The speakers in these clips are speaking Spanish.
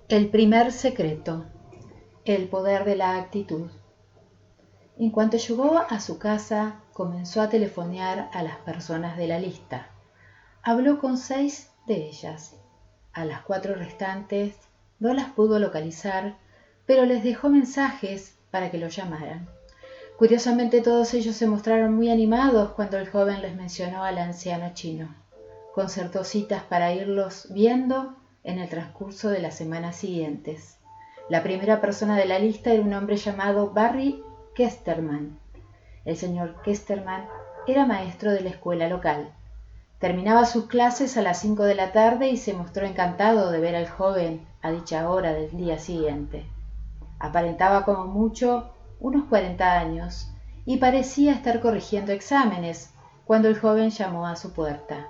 El primer secreto, el poder de la actitud. En cuanto llegó a su casa, comenzó a telefonear a las personas de la lista. Habló con 6 de ellas. A las 4 restantes no las pudo localizar, pero les dejó mensajes para que lo llamaran. Curiosamente, todos ellos se mostraron muy animados cuando el joven les mencionó al anciano chino. Concertó citas para irlos viendo en el transcurso de las semanas siguientes. La primera persona de la lista era un hombre llamado Barry Kesterman. El señor Kesterman era maestro de la escuela local. Terminaba sus clases a las 5 de la tarde y se mostró encantado de ver al joven a dicha hora del día siguiente. Aparentaba como mucho unos 40 años y parecía estar corrigiendo exámenes cuando el joven llamó a su puerta.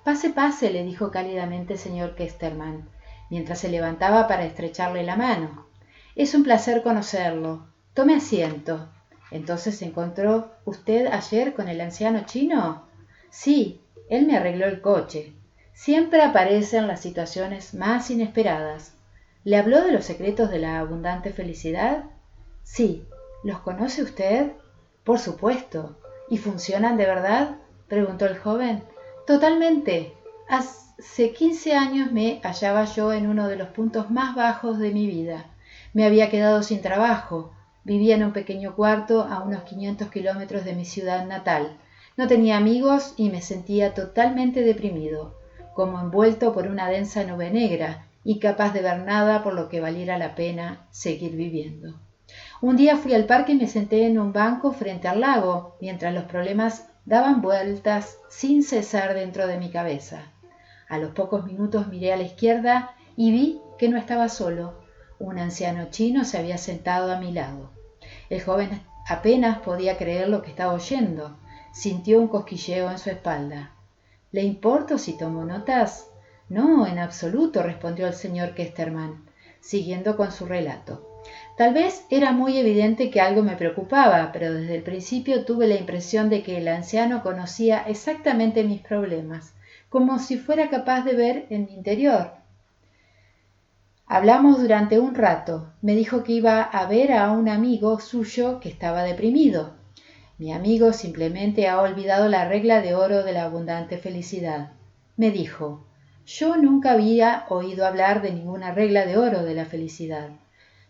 «Pase, pase», le dijo cálidamente el señor Kesterman, mientras se levantaba para estrecharle la mano. «Es un placer conocerlo. Tome asiento». «¿Entonces se encontró usted ayer con el anciano chino?» «Sí, él me arregló el coche. Siempre aparece en las situaciones más inesperadas». «¿Le habló de los secretos de la abundante felicidad?» «Sí. ¿Los conoce usted?» «Por supuesto. ¿Y funcionan de verdad?», preguntó el joven. «Totalmente. Hace 15 años me hallaba yo en uno de los puntos más bajos de mi vida. Me había quedado sin trabajo. Vivía en un pequeño cuarto a unos 500 kilómetros de mi ciudad natal. No tenía amigos y me sentía totalmente deprimido, como envuelto por una densa nube negra, incapaz de ver nada por lo que valiera la pena seguir viviendo. Un día fui al parque y me senté en un banco frente al lago, mientras los problemas daban vueltas sin cesar dentro de mi cabeza. A los pocos minutos miré a la izquierda y vi que no estaba solo. Un anciano chino se había sentado a mi lado. El joven apenas podía creer lo que estaba oyendo. Sintió un cosquilleo en su espalda. «¿Le importo si tomo notas?» «No, en absoluto», respondió el señor Kesterman, siguiendo con su relato. «Tal vez era muy evidente que algo me preocupaba, pero desde el principio tuve la impresión de que el anciano conocía exactamente mis problemas, como si fuera capaz de ver en mi interior. Hablamos durante un rato. Me dijo que iba a ver a un amigo suyo que estaba deprimido. Mi amigo simplemente ha olvidado la regla de oro de la abundante felicidad. Me dijo, yo nunca había oído hablar de ninguna regla de oro de la felicidad,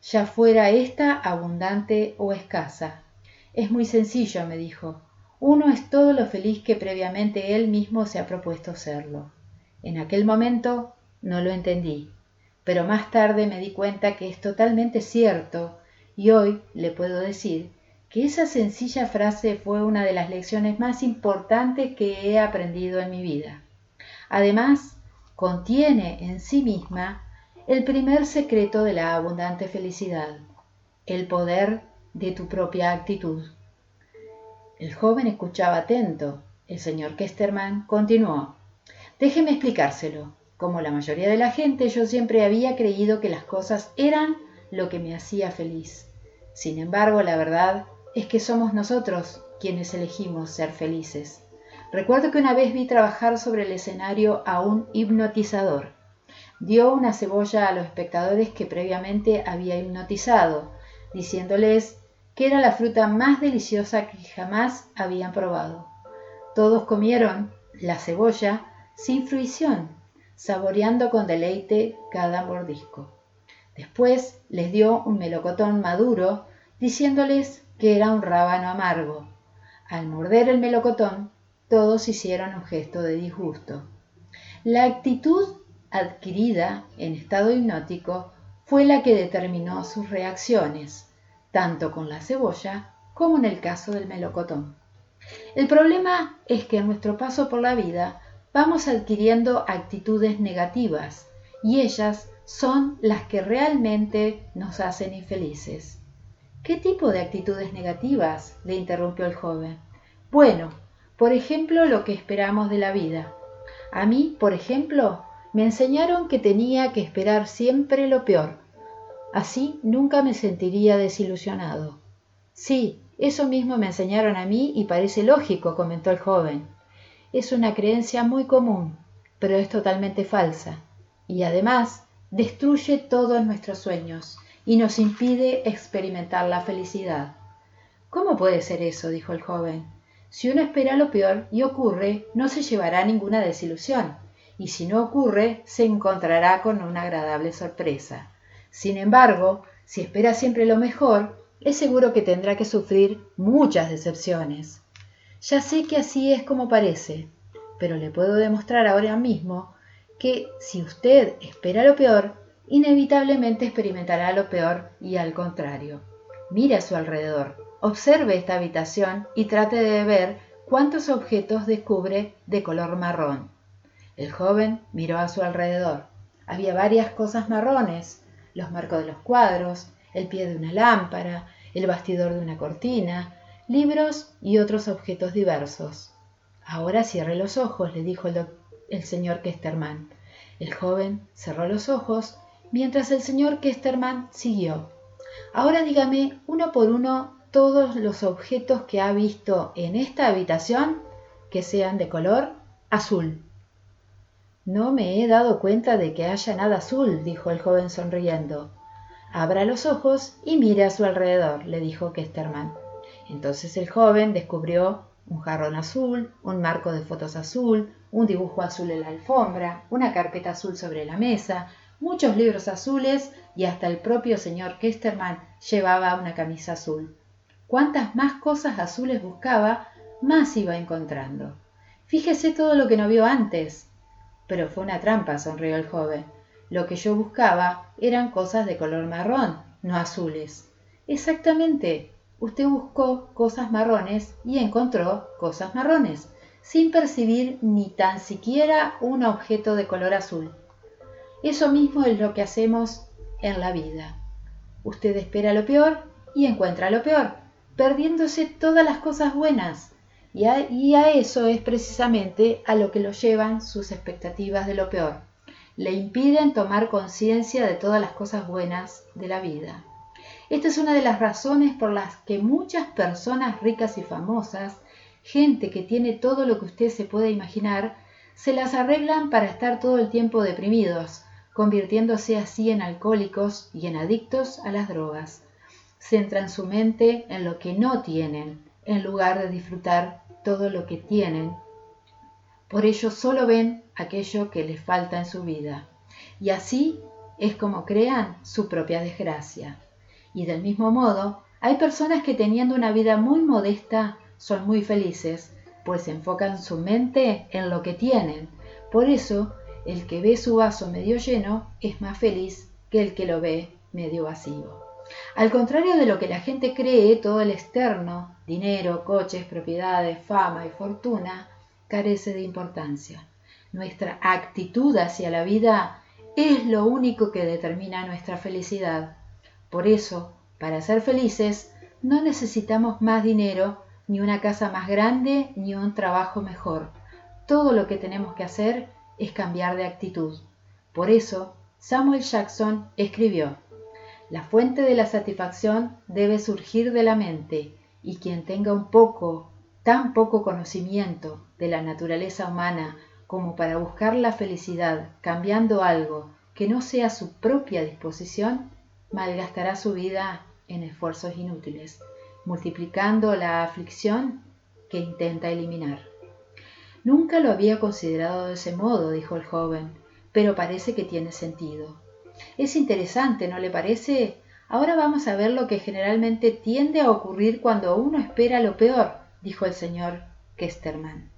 ya fuera esta abundante o escasa. Es muy sencillo, me dijo. Uno es todo lo feliz que previamente él mismo se ha propuesto serlo. En aquel momento no lo entendí, pero más tarde me di cuenta que es totalmente cierto y hoy le puedo decir que esa sencilla frase fue una de las lecciones más importantes que he aprendido en mi vida. Además, contiene en sí misma el primer secreto de la abundante felicidad, el poder de tu propia actitud. El joven escuchaba atento. El señor Kesterman continuó. Déjeme explicárselo. Como la mayoría de la gente, yo siempre había creído que las cosas eran lo que me hacía feliz. Sin embargo, la verdad es que somos nosotros quienes elegimos ser felices. Recuerdo que una vez vi trabajar sobre el escenario a un hipnotizador. Dio una cebolla a los espectadores que previamente había hipnotizado, diciéndoles que era la fruta más deliciosa que jamás habían probado. Todos comieron la cebolla sin fruición, saboreando con deleite cada mordisco. Después les dio un melocotón maduro, diciéndoles que era un rábano amargo. Al morder el melocotón, todos hicieron un gesto de disgusto. La actitud adquirida en estado hipnótico fue la que determinó sus reacciones, tanto con la cebolla como en el caso del melocotón. El problema es que en nuestro paso por la vida vamos adquiriendo actitudes negativas y ellas son las que realmente nos hacen infelices. ¿Qué tipo de actitudes negativas?, le interrumpió el joven. Bueno, por ejemplo, lo que esperamos de la vida. A mí, por ejemplo, me enseñaron que tenía que esperar siempre lo peor. Así nunca me sentiría desilusionado. Sí, eso mismo me enseñaron a mí y parece lógico, comentó el joven. Es una creencia muy común, pero es totalmente falsa. Y además, destruye todos nuestros sueños y nos impide experimentar la felicidad. ¿Cómo puede ser eso?, dijo el joven. Si uno espera lo peor y ocurre, no se llevará ninguna desilusión, y si no ocurre, se encontrará con una agradable sorpresa. Sin embargo, si espera siempre lo mejor, es seguro que tendrá que sufrir muchas decepciones. Ya sé que así es como parece, pero le puedo demostrar ahora mismo que si usted espera lo peor, inevitablemente experimentará lo peor y al contrario. Mire a su alrededor, observe esta habitación y trate de ver cuántos objetos descubre de color marrón. El joven miró a su alrededor. Había varias cosas marrones: los marcos de los cuadros, el pie de una lámpara, el bastidor de una cortina, libros y otros objetos diversos. Ahora cierre los ojos, le dijo el señor Kesterman. El joven cerró los ojos mientras el señor Kesterman siguió. Ahora dígame uno por uno todos los objetos que ha visto en esta habitación que sean de color azul. No me he dado cuenta de que haya nada azul, dijo el joven sonriendo. Abra los ojos y mire a su alrededor, le dijo Kesterman. Entonces el joven descubrió un jarrón azul, un marco de fotos azul, un dibujo azul en la alfombra, una carpeta azul sobre la mesa, muchos libros azules y hasta el propio señor Kesterman llevaba una camisa azul. Cuantas más cosas azules buscaba, más iba encontrando. Fíjese todo lo que no vio antes. Pero fue una trampa, sonrió el joven. Lo que yo buscaba eran cosas de color marrón, no azules. Exactamente. Usted buscó cosas marrones y encontró cosas marrones, sin percibir ni tan siquiera un objeto de color azul. Eso mismo es lo que hacemos en la vida. Usted espera lo peor y encuentra lo peor, perdiéndose todas las cosas buenas. Y a eso es precisamente a lo que lo llevan sus expectativas de lo peor. Le impiden tomar conciencia de todas las cosas buenas de la vida. Esta es una de las razones por las que muchas personas ricas y famosas, gente que tiene todo lo que usted se puede imaginar, se las arreglan para estar todo el tiempo deprimidos, convirtiéndose así en alcohólicos y en adictos a las drogas. Centran su mente en lo que no tienen, en lugar de disfrutar todo lo que tienen. Por ello solo ven aquello que les falta en su vida. Y así es como crean su propia desgracia. Y del mismo modo, hay personas que teniendo una vida muy modesta son muy felices, pues enfocan su mente en lo que tienen. Por eso, el que ve su vaso medio lleno es más feliz que el que lo ve medio vacío. Al contrario de lo que la gente cree, todo el externo, dinero, coches, propiedades, fama y fortuna, carece de importancia. Nuestra actitud hacia la vida es lo único que determina nuestra felicidad. Por eso, para ser felices, no necesitamos más dinero, ni una casa más grande, ni un trabajo mejor. Todo lo que tenemos que hacer es cambiar de actitud. Por eso, Samuel Jackson escribió: la fuente de la satisfacción debe surgir de la mente, y quien tenga tan poco conocimiento de la naturaleza humana como para buscar la felicidad cambiando algo que no sea su propia disposición, malgastará su vida en esfuerzos inútiles, multiplicando la aflicción que intenta eliminar. Nunca lo había considerado de ese modo, dijo el joven, pero parece que tiene sentido. Es interesante, ¿no le parece? Ahora vamos a ver lo que generalmente tiende a ocurrir cuando uno espera lo peor, dijo el señor Kesterman.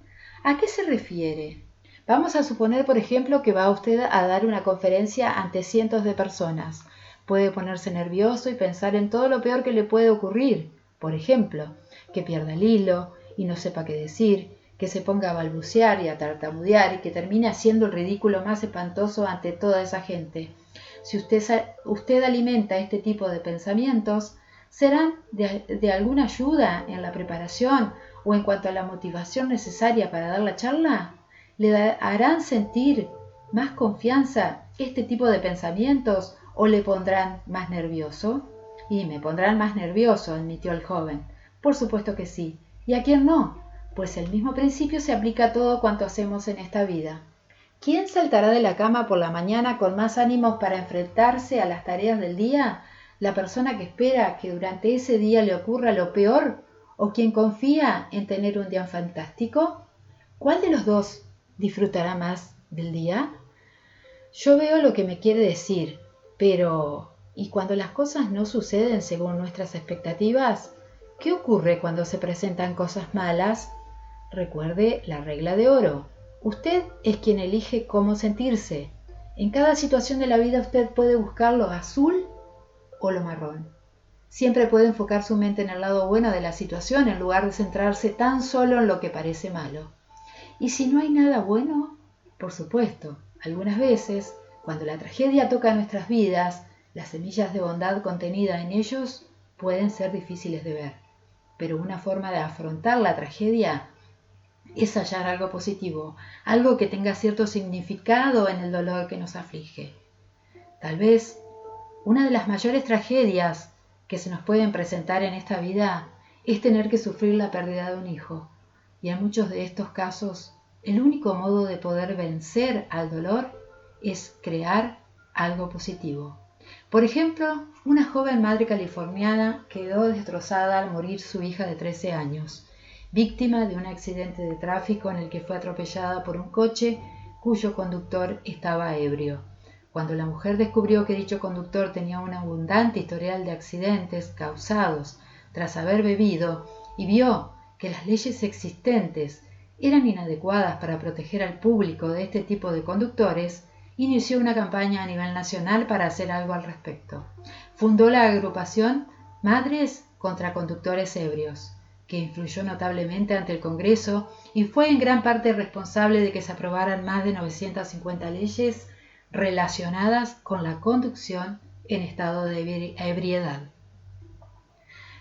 ¿A qué se refiere? Vamos a suponer, por ejemplo, que va usted a dar una conferencia ante cientos de personas. Puede ponerse nervioso y pensar en todo lo peor que le puede ocurrir. Por ejemplo, que pierda el hilo y no sepa qué decir, que se ponga a balbucear y a tartamudear y que termine haciendo el ridículo más espantoso ante toda esa gente. Si usted alimenta este tipo de pensamientos, ¿serán de alguna ayuda en la preparación o en cuanto a la motivación necesaria para dar la charla? ¿Le harán sentir más confianza este tipo de pensamientos o le pondrán más nervioso? Y me pondrán más nervioso, admitió el joven. Por supuesto que sí. ¿Y a quién no? Pues el mismo principio se aplica a todo cuanto hacemos en esta vida. ¿Quién saltará de la cama por la mañana con más ánimos para enfrentarse a las tareas del día? ¿La persona que espera que durante ese día le ocurra lo peor? ¿O quien confía en tener un día fantástico? ¿Cuál de los dos disfrutará más del día? Yo veo lo que me quiere decir, pero ¿y cuando las cosas no suceden según nuestras expectativas? ¿Qué ocurre cuando se presentan cosas malas? Recuerde la regla de oro. Usted es quien elige cómo sentirse. En cada situación de la vida usted puede buscar lo azul o lo marrón. Siempre puede enfocar su mente en el lado bueno de la situación en lugar de centrarse tan solo en lo que parece malo. ¿Y si no hay nada bueno? Por supuesto, algunas veces, cuando la tragedia toca nuestras vidas, las semillas de bondad contenidas en ellos pueden ser difíciles de ver. Pero una forma de afrontar la tragedia es hallar algo positivo, algo que tenga cierto significado en el dolor que nos aflige. Tal vez una de las mayores tragedias que se nos pueden presentar en esta vida es tener que sufrir la pérdida de un hijo. Y en muchos de estos casos, el único modo de poder vencer al dolor es crear algo positivo. Por ejemplo, una joven madre californiana quedó destrozada al morir su hija de 13 años, víctima de un accidente de tráfico en el que fue atropellada por un coche cuyo conductor estaba ebrio. Cuando la mujer descubrió que dicho conductor tenía un abundante historial de accidentes causados tras haber bebido y vio que las leyes existentes eran inadecuadas para proteger al público de este tipo de conductores, inició una campaña a nivel nacional para hacer algo al respecto. Fundó la agrupación Madres contra Conductores Ebrios, que influyó notablemente ante el Congreso y fue en gran parte responsable de que se aprobaran más de 950 leyes relacionadas con la conducción en estado de ebriedad.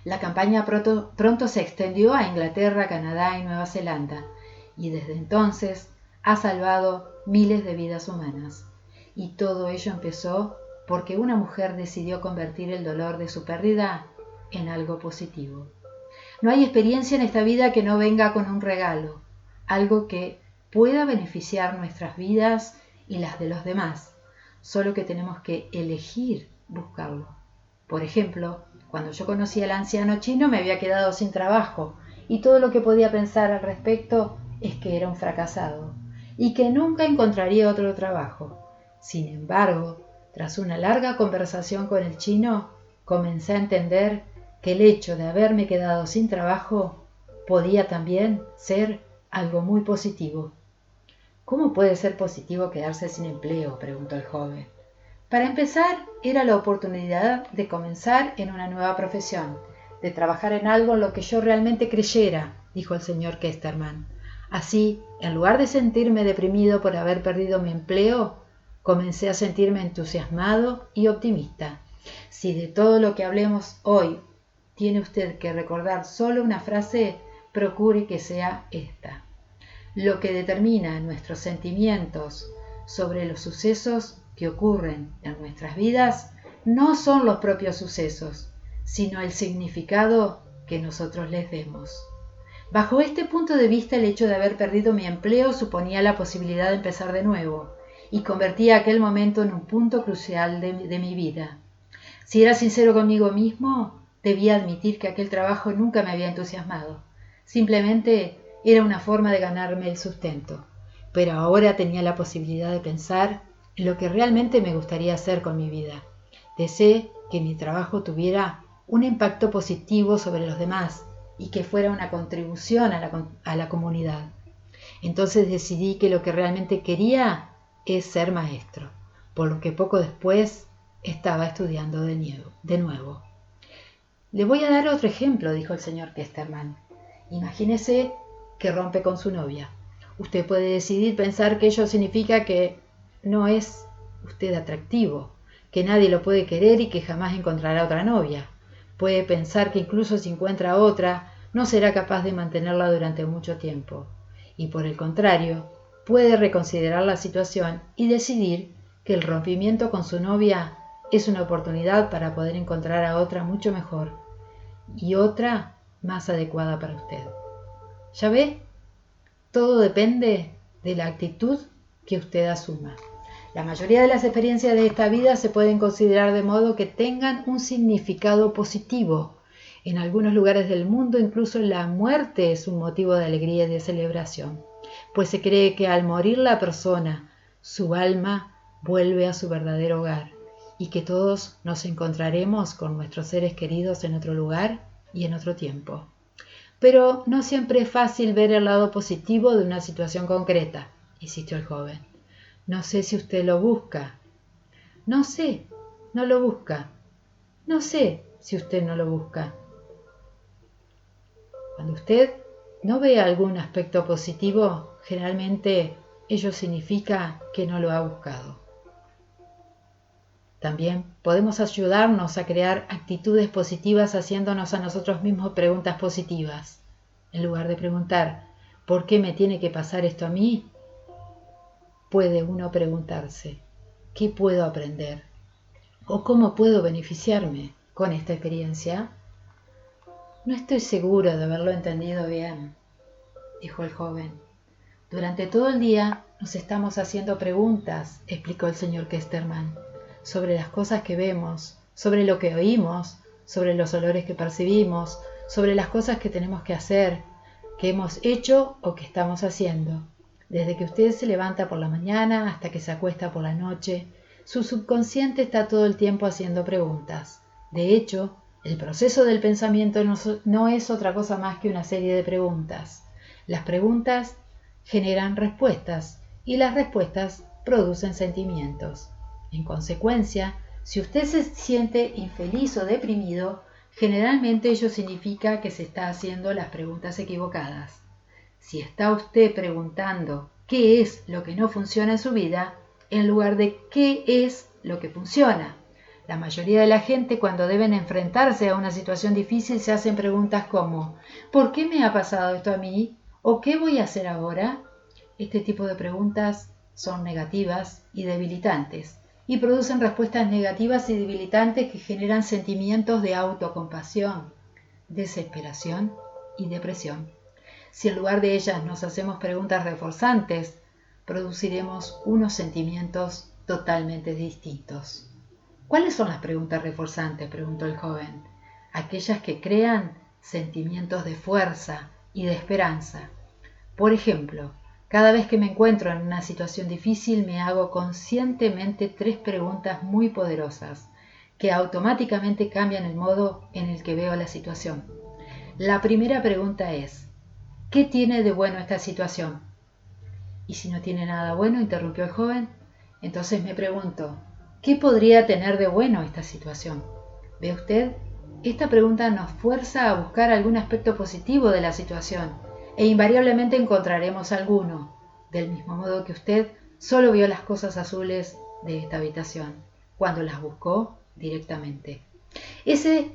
La campaña pronto se extendió a Inglaterra, Canadá y Nueva Zelanda, y desde entonces ha salvado miles de vidas humanas. Y todo ello empezó porque una mujer decidió convertir el dolor de su pérdida en algo positivo. No hay experiencia en esta vida que no venga con un regalo, algo que pueda beneficiar nuestras vidas y las de los demás, solo que tenemos que elegir buscarlo. Por ejemplo, cuando yo conocí al anciano chino me había quedado sin trabajo y todo lo que podía pensar al respecto es que era un fracasado y que nunca encontraría otro trabajo. Sin embargo, tras una larga conversación con el chino, comencé a entender que el hecho de haberme quedado sin trabajo podía también ser algo muy positivo. ¿Cómo puede ser positivo quedarse sin empleo?, preguntó el joven. Para empezar, era la oportunidad de comenzar en una nueva profesión, de trabajar en algo en lo que yo realmente creyera, dijo el señor Kesterman. Así, en lugar de sentirme deprimido por haber perdido mi empleo, comencé a sentirme entusiasmado y optimista. Si de todo lo que hablemos hoy tiene usted que recordar solo una frase, procure que sea esta. Lo que determina nuestros sentimientos sobre los sucesos que ocurren en nuestras vidas no son los propios sucesos, sino el significado que nosotros les demos. Bajo este punto de vista, el hecho de haber perdido mi empleo suponía la posibilidad de empezar de nuevo y convertía aquel momento en un punto crucial de mi vida. Si era sincero conmigo mismo, debía admitir que aquel trabajo nunca me había entusiasmado. Simplemente era una forma de ganarme el sustento. Pero ahora tenía la posibilidad de pensar en lo que realmente me gustaría hacer con mi vida. Deseé que mi trabajo tuviera un impacto positivo sobre los demás y que fuera una contribución a la comunidad. Entonces decidí que lo que realmente quería es ser maestro, por lo que poco después estaba estudiando de nuevo. Le voy a dar otro ejemplo, dijo el señor Kesterman. Imagínese que rompe con su novia. Usted puede decidir pensar que ello significa que no es usted atractivo, que nadie lo puede querer y que jamás encontrará otra novia. Puede pensar que incluso si encuentra otra, no será capaz de mantenerla durante mucho tiempo. Y por el contrario, puede reconsiderar la situación y decidir que el rompimiento con su novia es una oportunidad para poder encontrar a otra mucho mejor y otra más adecuada para usted. ¿Ya ve? Todo depende de la actitud que usted asuma. La mayoría de las experiencias de esta vida se pueden considerar de modo que tengan un significado positivo. En algunos lugares del mundo incluso la muerte es un motivo de alegría y de celebración, pues se cree que al morir la persona, su alma vuelve a su verdadero hogar y que todos nos encontraremos con nuestros seres queridos en otro lugar y en otro tiempo. Pero no siempre es fácil ver el lado positivo de una situación concreta, insistió el joven. No sé si usted lo busca. No sé, no lo busca. No sé si usted no lo busca. Cuando usted no ve algún aspecto positivo, generalmente ello significa que no lo ha buscado. También podemos ayudarnos a crear actitudes positivas haciéndonos a nosotros mismos preguntas positivas. En lugar de preguntar, ¿por qué me tiene que pasar esto a mí? Puede uno preguntarse, ¿qué puedo aprender? ¿O cómo puedo beneficiarme con esta experiencia? No estoy seguro de haberlo entendido bien, dijo el joven. Durante todo el día nos estamos haciendo preguntas, explicó el señor Kesterman, sobre las cosas que vemos, sobre lo que oímos, sobre los olores que percibimos, sobre las cosas que tenemos que hacer, que hemos hecho o que estamos haciendo. Desde que usted se levanta por la mañana hasta que se acuesta por la noche, su subconsciente está todo el tiempo haciendo preguntas. De hecho, el proceso del pensamiento no es otra cosa más que una serie de preguntas. Las preguntas generan respuestas y las respuestas producen sentimientos. En consecuencia, si usted se siente infeliz o deprimido, generalmente ello significa que se está haciendo las preguntas equivocadas. Si está usted preguntando qué es lo que no funciona en su vida, en lugar de qué es lo que funciona. La mayoría de la gente, cuando deben enfrentarse a una situación difícil, se hacen preguntas como ¿por qué me ha pasado esto a mí? ¿O qué voy a hacer ahora? Este tipo de preguntas son negativas y debilitantes, y producen respuestas negativas y debilitantes que generan sentimientos de autocompasión, desesperación y depresión. Si en lugar de ellas nos hacemos preguntas reforzantes, produciremos unos sentimientos totalmente distintos. ¿Cuáles son las preguntas reforzantes?, preguntó el joven. Aquellas que crean sentimientos de fuerza y de esperanza. Por ejemplo, cada vez que me encuentro en una situación difícil me hago conscientemente 3 preguntas muy poderosas que automáticamente cambian el modo en el que veo la situación. La primera pregunta es, ¿qué tiene de bueno esta situación? Y si no tiene nada bueno, interrumpió el joven, entonces me pregunto, ¿qué podría tener de bueno esta situación? ¿Ve usted? Esta pregunta nos fuerza a buscar algún aspecto positivo de la situación e invariablemente encontraremos alguno, del mismo modo que usted solo vio las cosas azules de esta habitación, cuando las buscó directamente. Ese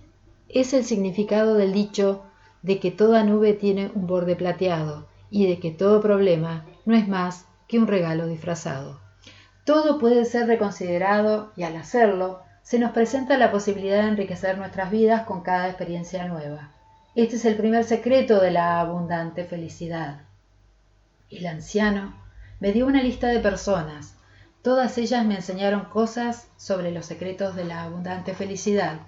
es el significado del dicho de que toda nube tiene un borde plateado y de que todo problema no es más que un regalo disfrazado. Todo puede ser reconsiderado y al hacerlo, se nos presenta la posibilidad de enriquecer nuestras vidas con cada experiencia nueva. Este es el primer secreto de la abundante felicidad. El anciano me dio una lista de personas. Todas ellas me enseñaron cosas sobre los secretos de la abundante felicidad.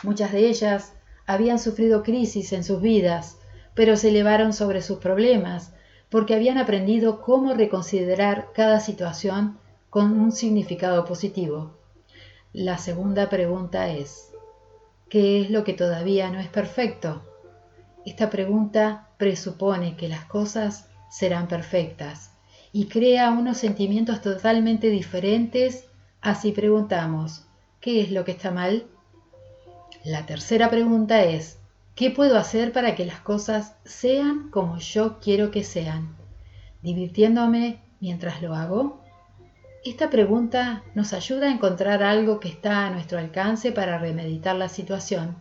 Muchas de ellas habían sufrido crisis en sus vidas, pero se elevaron sobre sus problemas porque habían aprendido cómo reconsiderar cada situación con un significado positivo. La segunda pregunta es, ¿qué es lo que todavía no es perfecto? Esta pregunta presupone que las cosas serán perfectas y crea unos sentimientos totalmente diferentes. Así preguntamos, ¿qué es lo que está mal? La tercera pregunta es, ¿qué puedo hacer para que las cosas sean como yo quiero que sean? ¿Divirtiéndome mientras lo hago? Esta pregunta nos ayuda a encontrar algo que está a nuestro alcance para remediar la situación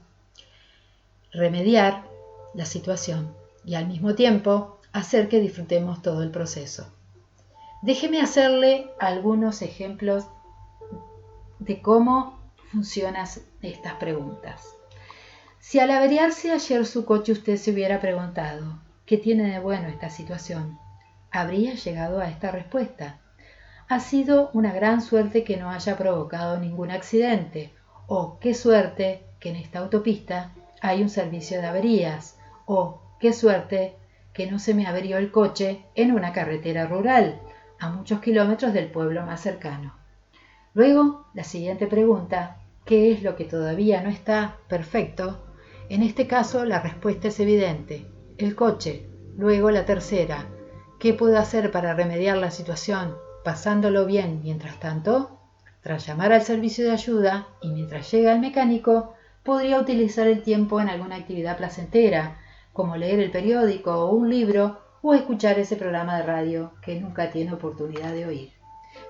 y al mismo tiempo hacer que disfrutemos todo el proceso. Déjeme hacerle algunos ejemplos de cómo funcionan estas preguntas. Si al averiarse ayer su coche usted se hubiera preguntado, ¿qué tiene de bueno esta situación?, habría llegado a esta respuesta. ha sido una gran suerte que no haya provocado ningún accidente, o qué suerte que en esta autopista hay un servicio de averías, o qué suerte que no se me averió el coche en una carretera rural, a muchos kilómetros del pueblo más cercano. Luego, la siguiente pregunta, ¿qué es lo que todavía no está perfecto? En este caso, la respuesta es evidente, el coche. Luego, la tercera, ¿qué puedo hacer para remediar la situación, pasándolo bien mientras tanto? Tras llamar al servicio de ayuda y mientras llega el mecánico, podría utilizar el tiempo en alguna actividad placentera, como leer el periódico o un libro o escuchar ese programa de radio que nunca tiene oportunidad de oír.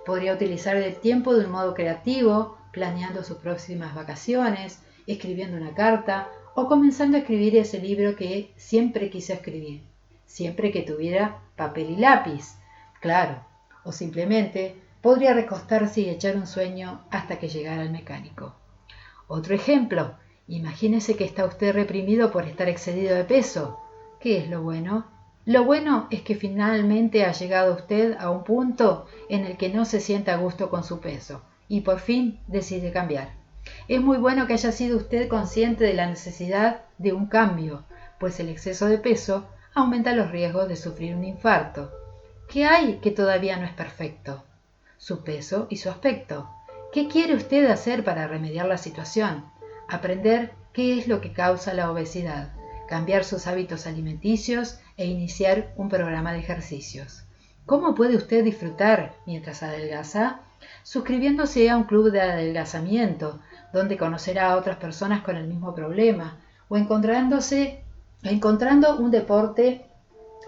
Podría utilizar el tiempo de un modo creativo, planeando sus próximas vacaciones, escribiendo una carta o comenzando a escribir ese libro que siempre quiso escribir, siempre que tuviera papel y lápiz, claro, o simplemente podría recostarse y echar un sueño hasta que llegara el mecánico. Otro ejemplo, imagínese que está usted reprimido por estar excedido de peso. ¿Qué es lo bueno? Lo bueno es que finalmente ha llegado usted a un punto en el que no se siente a gusto con su peso y por fin decide cambiar. Es muy bueno que haya sido usted consciente de la necesidad de un cambio, pues el exceso de peso aumenta los riesgos de sufrir un infarto. ¿Qué hay que todavía no es perfecto? Su peso y su aspecto. ¿Qué quiere usted hacer para remediar la situación? Aprender qué es lo que causa la obesidad, cambiar sus hábitos alimenticios e iniciar un programa de ejercicios. ¿Cómo puede usted disfrutar mientras adelgaza? Suscribiéndose a un club de adelgazamiento, donde conocerá a otras personas con el mismo problema, o encontrando un deporte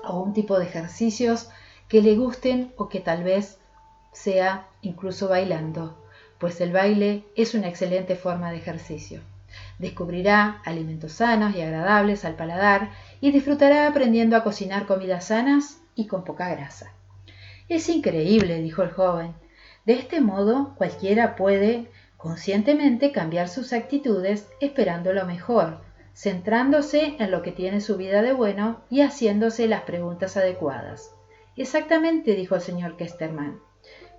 o un tipo de ejercicios que le gusten o que tal vez sea incluso bailando, pues el baile es una excelente forma de ejercicio. Descubrirá alimentos sanos y agradables al paladar y disfrutará aprendiendo a cocinar comidas sanas y con poca grasa. Es increíble, dijo el joven. De este modo, cualquiera puede conscientemente cambiar sus actitudes esperando lo mejor, centrándose en lo que tiene su vida de bueno y haciéndose las preguntas adecuadas. Exactamente, dijo el señor Kesterman.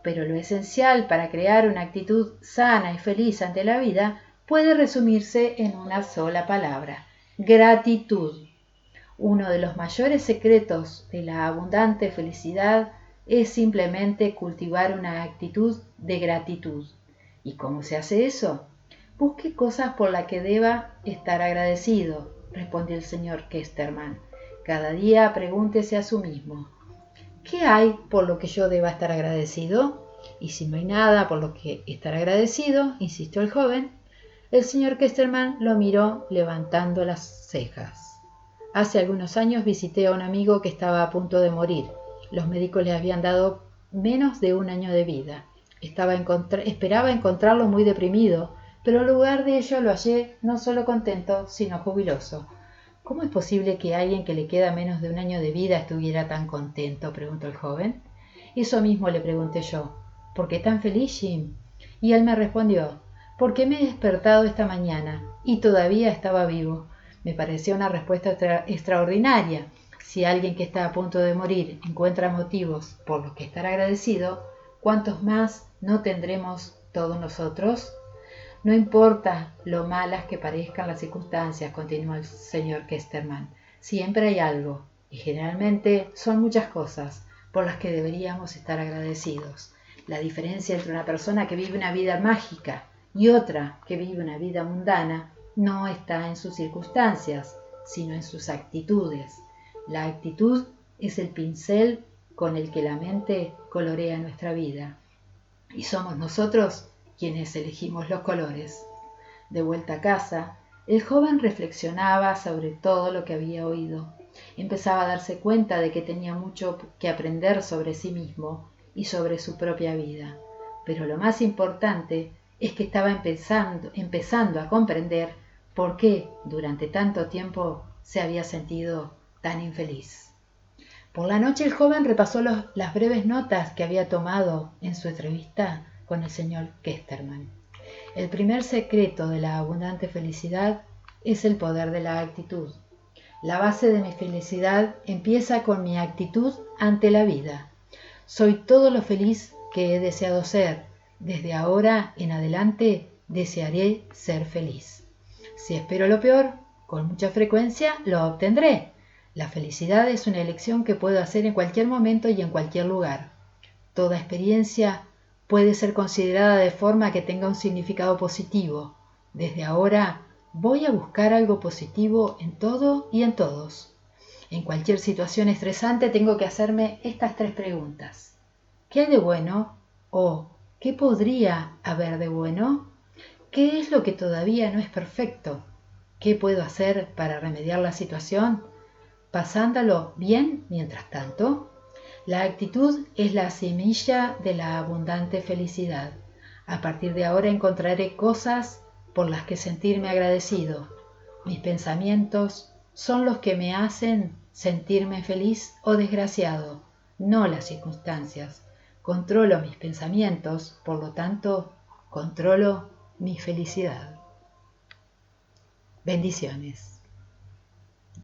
Pero lo esencial para crear una actitud sana y feliz ante la vida puede resumirse en una sola palabra: gratitud. Uno de los mayores secretos de la abundante felicidad es simplemente cultivar una actitud de gratitud. ¿Y cómo se hace eso? Busque cosas por las que deba estar agradecido, respondió el señor Kesterman. Cada día pregúntese a sí mismo: ¿qué hay por lo que yo deba estar agradecido? Y si no hay nada por lo que estar agradecido, insistió el joven. El señor Kesterman lo miró levantando las cejas. Hace algunos años visité a un amigo que estaba a punto de morir. Los médicos le habían dado menos de un año de vida. Esperaba encontrarlo muy deprimido, pero en lugar de ello lo hallé no solo contento, sino jubiloso. ¿Cómo es posible que alguien que le queda menos de un año de vida estuviera tan contento?, preguntó el joven. Eso mismo le pregunté yo. ¿Por qué tan feliz, Jim? Y él me respondió: porque me he despertado esta mañana y todavía estaba vivo. Me pareció una respuesta extraordinaria. Si alguien que está a punto de morir encuentra motivos por los que estar agradecido, ¿cuántos más no tendremos todos nosotros? No importa lo malas que parezcan las circunstancias, continuó el señor Kesterman, siempre hay algo, y generalmente son muchas cosas, por las que deberíamos estar agradecidos. La diferencia entre una persona que vive una vida mágica y otra que vive una vida mundana no está en sus circunstancias, sino en sus actitudes. La actitud es el pincel con el que la mente colorea nuestra vida, y somos nosotros quienes elegimos los colores. De vuelta a casa, el joven reflexionaba sobre todo lo que había oído. Empezaba a darse cuenta de que tenía mucho que aprender sobre sí mismo y sobre su propia vida. Pero lo más importante es que estaba empezando a comprender por qué durante tanto tiempo se había sentido tan infeliz. Por la noche el joven repasó las breves notas que había tomado en su entrevista con el señor Kesterman. El primer secreto de la abundante felicidad es el poder de la actitud. La base de mi felicidad empieza con mi actitud ante la vida. Soy todo lo feliz que he deseado ser. Desde ahora en adelante desearé ser feliz. Si espero lo peor, con mucha frecuencia lo obtendré. La felicidad es una elección que puedo hacer en cualquier momento y en cualquier lugar. Toda experiencia puede ser considerada de forma que tenga un significado positivo. Desde ahora voy a buscar algo positivo en todo y en todos. En cualquier situación estresante tengo que hacerme estas 3 preguntas. ¿Qué hay de bueno? ¿O qué podría haber de bueno? ¿Qué es lo que todavía no es perfecto? ¿Qué puedo hacer para remediar la situación? Pasándolo bien mientras tanto. La actitud es la semilla de la abundante felicidad. A partir de ahora encontraré cosas por las que sentirme agradecido. Mis pensamientos son los que me hacen sentirme feliz o desgraciado, no las circunstancias. Controlo mis pensamientos, por lo tanto, controlo mi felicidad. Bendiciones.